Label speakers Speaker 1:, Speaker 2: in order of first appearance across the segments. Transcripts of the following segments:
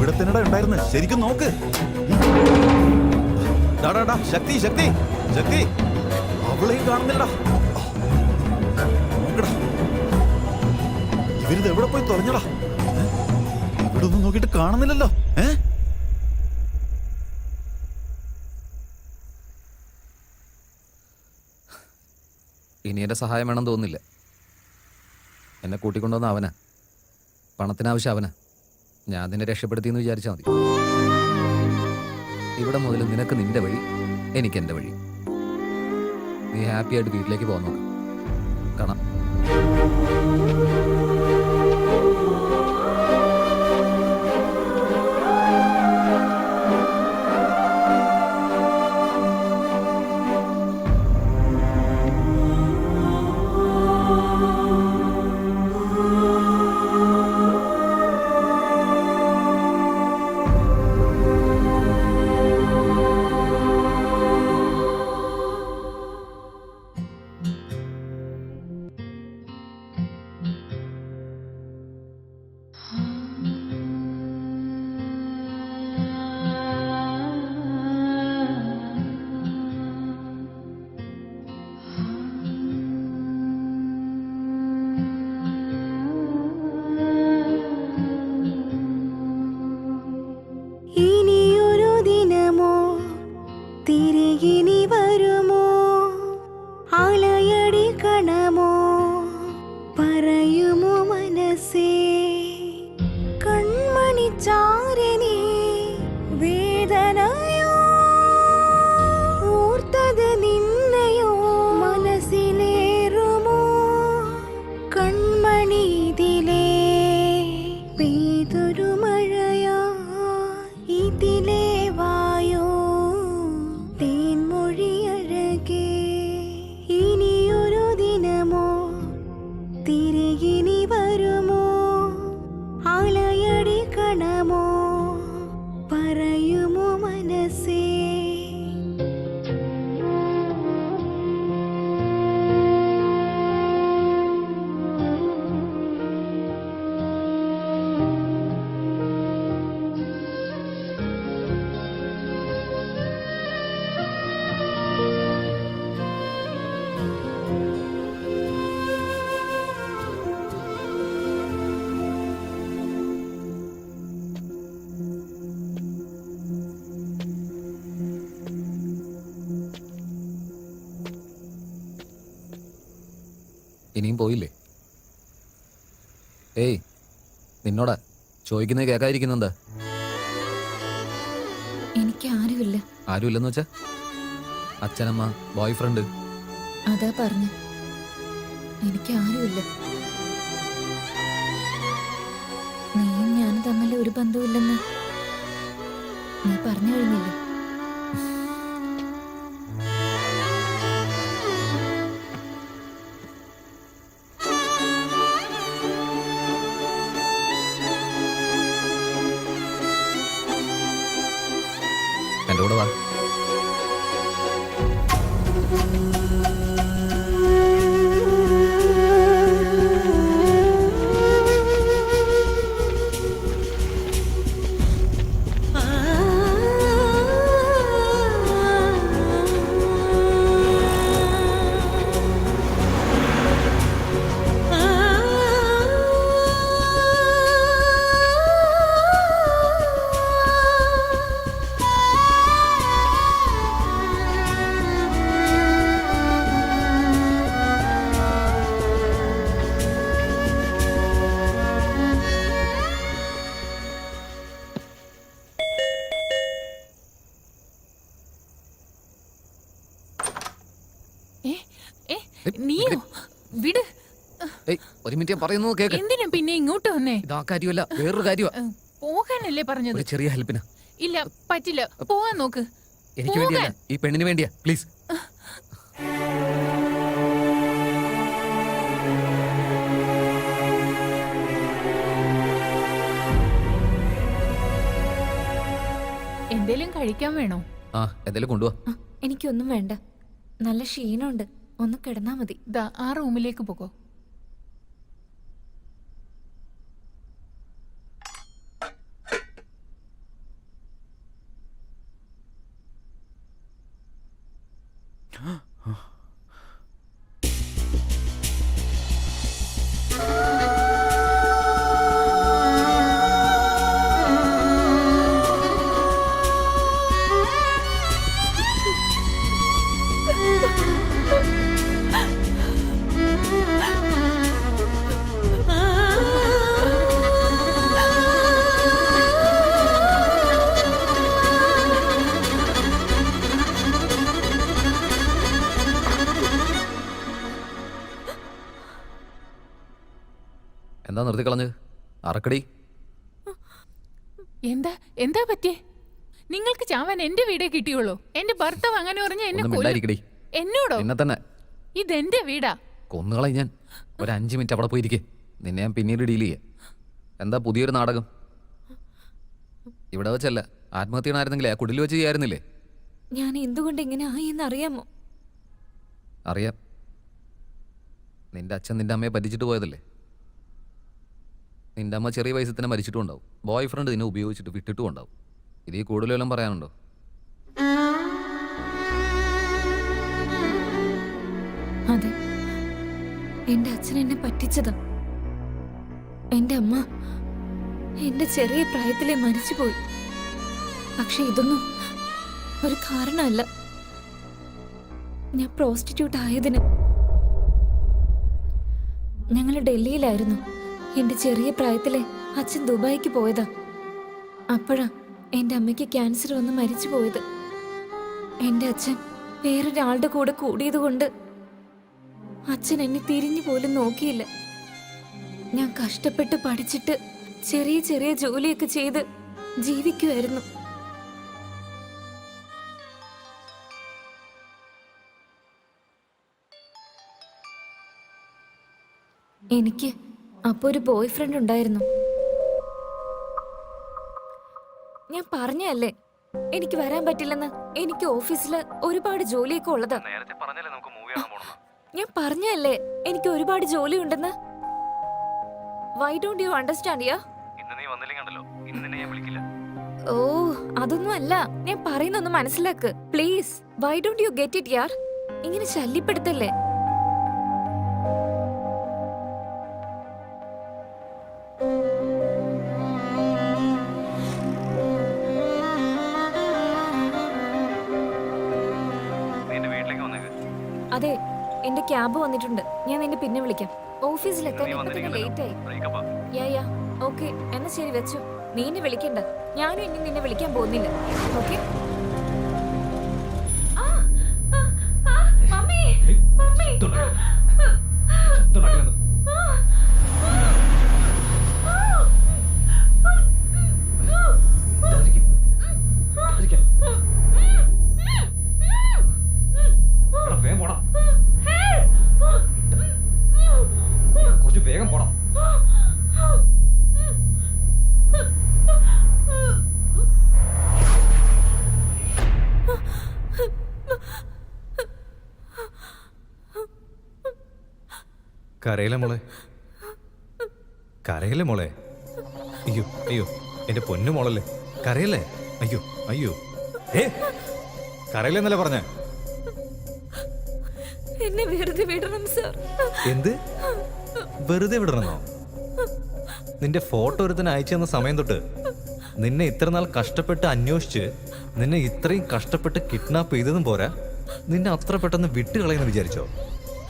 Speaker 1: ഇവിടെ തന്നെ ഉണ്ടായിരുന്നു. ശരിക്കും നോക്ക്. ശക്തി ശക്തി ശക്തി, അവളെയും കാണുന്നില്ലടാ. നോക്കടാ, ഇവരിത് എവിടെ പോയി തുറഞ്ഞടാ? ഇവിടെ ഒന്നും നോക്കിയിട്ട് കാണുന്നില്ലല്ലോ.
Speaker 2: ഇനി എന്റെ സഹായം വേണം തോന്നുന്നില്ല. എന്നെ കൂട്ടിക്കൊണ്ടുവന്ന അവനാ, പണത്തിനാവശ്യം അവനാ. ഞാൻ നിന്നെ രക്ഷപ്പെടുത്തിയെന്ന് വിചാരിച്ചാൽ മതി. ഇവിടെ മുതൽ നിനക്ക് നിന്റെ വഴി, എനിക്ക് എൻ്റെ വഴി. നീ ഹാപ്പി ആയിട്ട് വീട്ടിലേക്ക് പോകാൻ നോക്ക്. കാണാം. ഇനിയും പോയില്ലേ? ഏയ്, നിന്നോടാ ചോദിക്കുന്നത് കേൾക്കാതിരിക്കുന്നെന്താ?
Speaker 3: എനിക്ക് ആരുമില്ല.
Speaker 2: ആരുമില്ലെന്ന് വെച്ചാ? അച്ഛനമ്മ, ബോയ് ഫ്രണ്ട്?
Speaker 3: അതാ പറഞ്ഞു, എനിക്ക് ആരുമില്ല. നീയും ഞാനും തമ്മിൽ ഒരു ബന്ധവുമില്ലെന്ന് നീ പറഞ്ഞു കഴിഞ്ഞില്ലേ?
Speaker 2: എൻ്റെ കൂടെ വാ.
Speaker 4: നീയോ? വിട്.
Speaker 2: ഒരു മിനിറ്റ് പറയുന്നു കേക്ക്.
Speaker 4: എന്തിനാ പിന്നെ ഇങ്ങോട്ട് വന്നേ?
Speaker 2: ഇതാ കാര്യമല്ല, വേറൊരു കാര്യമാണ്.
Speaker 4: പോകാനല്ലേ പറഞ്ഞത്?
Speaker 2: ഒരു ചെറിയ ഹെൽപ്പിനാ.
Speaker 4: ഇല്ല, പറ്റില്ല. പോവാൻ നോക്ക്.
Speaker 2: എനിക്ക് വേണ്ടിയല്ല, ഈ പെണ്ണിന് വേണ്ടിയാ. പ്ലീസ്.
Speaker 4: എന്തേലും കഴിക്കാൻ വേണോ?
Speaker 2: എന്തേലും കൊണ്ടുപോവാ.
Speaker 3: എനിക്കൊന്നും വേണ്ട, നല്ല ക്ഷീണമുണ്ട്, ഒന്ന് കിടന്നാ മതി.
Speaker 4: ദാ ആ റൂമിലേക്ക് പോകോ.
Speaker 2: നിർത്തിക്കളഞ്ഞ് അറക്കടി.
Speaker 4: എന്താ എന്താ പറ്റിയേ? നിങ്ങൾക്ക് ചാവാൻ എന്റെ വീടേ കിട്ടിയുള്ളൂ. എന്റെ ഭർത്താവ് അങ്ങനെ പറഞ്ഞ എന്നെ
Speaker 2: ഒന്നും
Speaker 4: കൊല്ലും.
Speaker 2: മിണ്ടായിരിക്കടി.
Speaker 4: എന്നോടോ?
Speaker 2: എന്നെ തന്നെ
Speaker 4: ഇതെന്റെ വീടാ.
Speaker 2: കൊന്നുകളയും ഞാൻ. ഒരു 5 മിനിറ്റ് അവിടെ പോയിരിക്കെ. നിന്നെ ഞാൻ പിന്നീട് ഡീൽ ചെയ്യാം. എന്താ പുതിയൊരു നാടകം? ഇവിടെ വെച്ചല്ല, ആത്മഹത്യ ആയിരുന്നെങ്കിലേ ആ കുടിൽ വെച്ച് ചെയ്യായിരുന്നില്ലേ?
Speaker 3: ഞാൻ എന്തുകൊണ്ട് ഇങ്ങനെ ആയി എന്നറിയാമോ?
Speaker 2: അറിയാം. നിന്റെ അച്ഛൻ നിന്റെ അമ്മയെ പറ്റിച്ചിട്ട് പോയതല്ലേ? നിന്റെ അമ്മ ചെറിയ വയസ്സിൽ തന്നെ മരിച്ചിട്ടും ഉണ്ടാവും. ബോയ് ഫ്രണ്ട് നിന്നെ ഉപയോഗിച്ചിട്ട് വിട്ടിട്ടും ഉണ്ടാവും. ഇതിൽ കൂടുതലെല്ലാം പറയാനുണ്ടോ?
Speaker 3: അതെ, എന്റെ അച്ഛൻ എന്നെ പറ്റിച്ചതാ. എന്റെ അമ്മ എന്റെ ചെറിയ പ്രായത്തിലെ മരിച്ചുപോയി. പക്ഷെ ഇതൊന്നും ഒരു കാരണമല്ല ഞാൻ പ്രോസ്റ്റിറ്റ്യൂട്ട് ആയതിന്. ഞങ്ങൾ ഡൽഹിയിലായിരുന്നു. എന്റെ ചെറിയ പ്രായത്തിലെ അച്ഛൻ ദുബായിക്ക് പോയതാ. അപ്പോഴാ എന്റെ അമ്മയ്ക്ക് ക്യാൻസർ വന്ന് മരിച്ചു പോയത്. എന്റെ അച്ഛൻ വേറൊരാളുടെ കൂടെ കൂടിയത് കൊണ്ട് അച്ഛൻ എന്നെ തിരിഞ്ഞു പോലും നോക്കിയില്ല. ഞാൻ കഷ്ടപ്പെട്ട് പഠിച്ചിട്ട് ചെറിയ ചെറിയ ജോലിയൊക്കെ ചെയ്ത് ജീവിക്കുമായിരുന്നു. എനിക്ക് അപ്പൊ ഒരു ബോയ് ഫ്രണ്ട് ഉണ്ടായിരുന്നു. ഞാൻ പറഞ്ഞല്ലേ എനിക്ക് വരാൻ പറ്റില്ലെന്ന്. എനിക്ക് ഓഫീസില് ഒരുപാട് ജോലിയൊക്കെ ഉള്ളതാ. ഞാൻ പറഞ്ഞല്ലേ എനിക്ക് ഒരുപാട് ജോലി ഉണ്ടെന്ന്. വൈ ഡോണ്ട് യു അണ്ടർസ്റ്റാൻഡ് യാ? ഓ അതൊന്നും അല്ല, ഞാൻ പറയുന്നൊന്ന് മനസ്സിലാക്ക് please. Why don't you get it യാർ? ഇങ്ങനെ ശല്യപ്പെടുത്തല്ലേ. അതെ, എന്റെ ക്യാബ് വന്നിട്ടുണ്ട്. ഞാൻ നിന്നെ പിന്നെ വിളിക്കാം. ഓഫീസിലെത്താൻ ഇപ്പൊ തന്നെ ലേറ്റ് ആയി. യാ ഓക്കെ, എന്നാ ശരി വെച്ചു. നീ എന്നെ വിളിക്കണ്ട. ഞാനും ഇനി നിന്നെ വിളിക്കാൻ പോകുന്നില്ല. ഓക്കെ?
Speaker 2: വേഗം പോടാ.
Speaker 1: കരയിലെ മോളെ, കരയിലെ മോളെ. അയ്യോ അയ്യോ, എന്റെ പൊന്നു മോളല്ലേ, കരയല്ലേ? അയ്യോ അയ്യോ, കരയിലെന്നല്ലേ പറഞ്ഞ?
Speaker 3: എന്നെ വെറുതെ വിടണം സർ.
Speaker 1: എന്ത് വെറുതെ വിടണമെന്നോ? നിന്റെ ഫോട്ടോ ഒരുത്തന്നെ അയച്ചു തന്ന സമയം തൊട്ട് നിന്നെ ഇത്ര നാൾ കഷ്ടപ്പെട്ട് അന്വേഷിച്ച് നിന്നെ ഇത്രയും കഷ്ടപ്പെട്ട് കിഡ്നാപ്പ് ചെയ്തതും പോരാ, നിന്നെ അത്ര പെട്ടെന്ന് വിട്ടുകളയെന്ന് വിചാരിച്ചോ?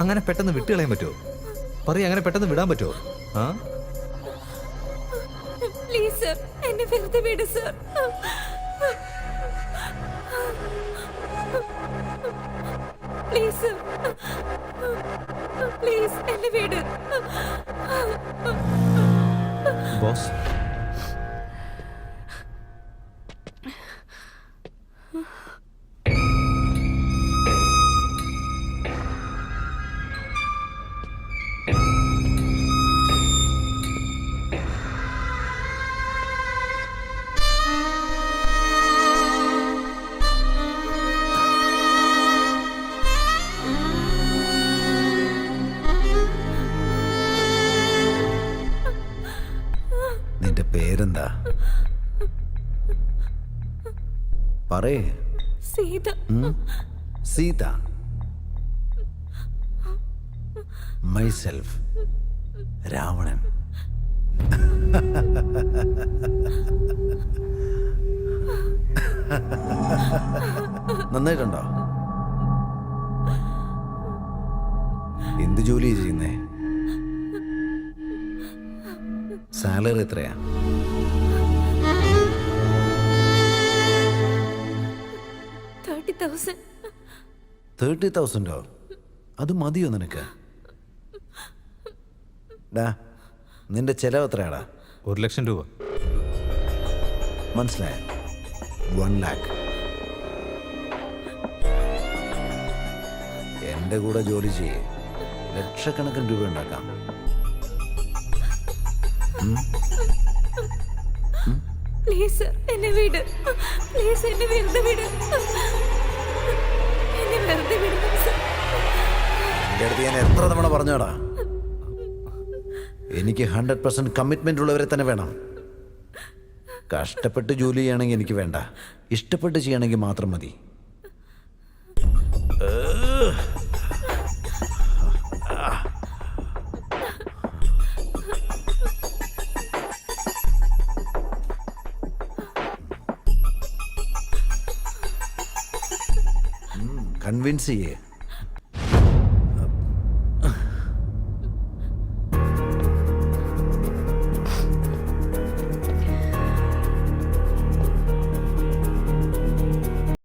Speaker 1: അങ്ങനെ പെട്ടെന്ന് വിട്ടുകളയാൻ പറ്റുമോ? പറയ, അങ്ങനെ പെട്ടെന്ന് വിടാൻ പറ്റുമോ? ആ
Speaker 3: പ്ലീസ് സർ, എന്നെ വെറുതെ വിട് സർ. പ്ലീസ് സർ, പ്ലീസ് എന്നെ വിട്.
Speaker 1: ബോസ്,
Speaker 5: നിന്റെ പേരെന്താ? പറയേ.
Speaker 3: സീത.
Speaker 5: സീത. മൈസെൽഫ് രാവണൻ. നന്നായിട്ടുണ്ടോ? എന്ത് ജോലിയാ ചെയ്യുന്നേ? സാലറി എത്രയാ?
Speaker 3: 30,000.
Speaker 5: 30,000? അത് മതിയോ നിനക്ക്? ഡാ, നിന്റെ ചെലവ് എത്രയാടാ?
Speaker 1: 1,00,000 രൂപ.
Speaker 5: മനസ്സിലായ? 1 lakh. എൻ്റെ കൂടെ ജോലി ചെയ്യേ, ലക്ഷക്കണക്കിന് രൂപ ഉണ്ടാക്കാം.
Speaker 3: പ്ലീസ് എന്നെ വിട്. പ്ലീസ് എന്നെ വെറുതെ വിട്. എന്നെ വെറുതെ വിടണം സർ.
Speaker 5: എൻ്റെ അടുത്ത് ഞാൻ എത്ര തവണ പറഞ്ഞോടാ, എനിക്ക് 100% കമ്മിറ്റ്മെൻ്റ് ഉള്ളവരെ തന്നെ വേണം. കഷ്ടപ്പെട്ട് ജോലി ചെയ്യണമെങ്കിൽ എനിക്ക് വേണ്ട, ഇഷ്ടപ്പെട്ട് ചെയ്യണമെങ്കിൽ മാത്രം മതി. കൺവിൻസ് ചെയ്യേ.